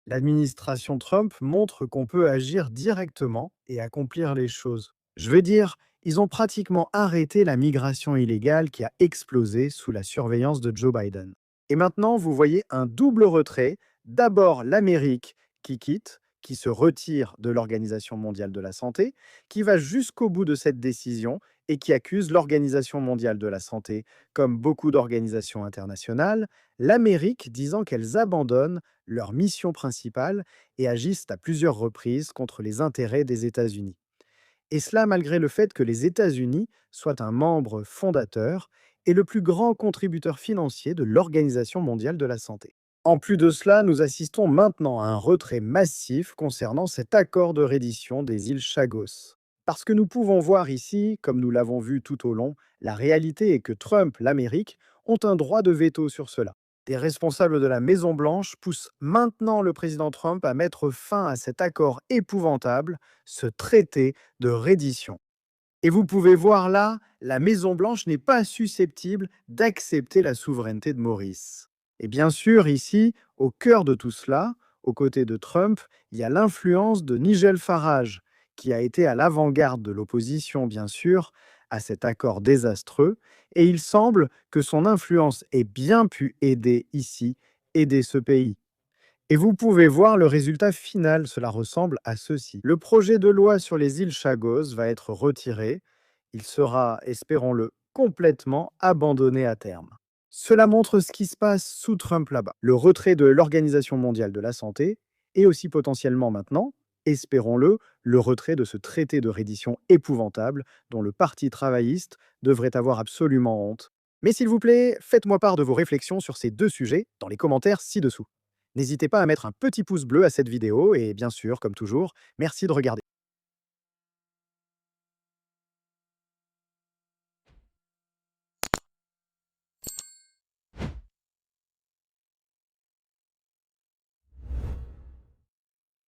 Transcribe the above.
L'administration Trump montre qu'on peut agir directement et accomplir les choses. Je veux dire, ils ont pratiquement arrêté la migration illégale qui a explosé sous la surveillance de Joe Biden. Et maintenant, vous voyez un double retrait. D'abord l'Amérique qui quitte, qui se retire de l'Organisation mondiale de la santé, qui va jusqu'au bout de cette décision et qui accuse l'Organisation mondiale de la santé, comme beaucoup d'organisations internationales, l'Amérique disant qu'elles abandonnent leur mission principale et agissent à plusieurs reprises contre les intérêts des États-Unis. Et cela malgré le fait que les États-Unis soient un membre fondateur et le plus grand contributeur financier de l'Organisation mondiale de la santé. En plus de cela, nous assistons maintenant à un retrait massif concernant cet accord de reddition des îles Chagos. Parce que nous pouvons voir ici, comme nous l'avons vu tout au long, la réalité est que Trump, l'Amérique, ont un droit de veto sur cela. Des responsables de la Maison-Blanche poussent maintenant le président Trump à mettre fin à cet accord épouvantable, ce traité de reddition. Et vous pouvez voir là, la Maison-Blanche n'est pas susceptible d'accepter la souveraineté de Maurice. Et bien sûr, ici, au cœur de tout cela, aux côtés de Trump, il y a l'influence de Nigel Farage, qui a été à l'avant-garde de l'opposition, bien sûr, à cet accord désastreux, et il semble que son influence ait bien pu aider ici, aider ce pays. Et vous pouvez voir le résultat final, cela ressemble à ceci. Le projet de loi sur les îles Chagos va être retiré. Il sera, espérons-le, complètement abandonné à terme. Cela montre ce qui se passe sous Trump là-bas. Le retrait de l'Organisation mondiale de la santé et aussi potentiellement maintenant, espérons-le, le retrait de ce traité de reddition épouvantable dont le Parti travailliste devrait avoir absolument honte. Mais s'il vous plaît, faites-moi part de vos réflexions sur ces deux sujets dans les commentaires ci-dessous. N'hésitez pas à mettre un petit pouce bleu à cette vidéo et bien sûr, comme toujours, merci de regarder.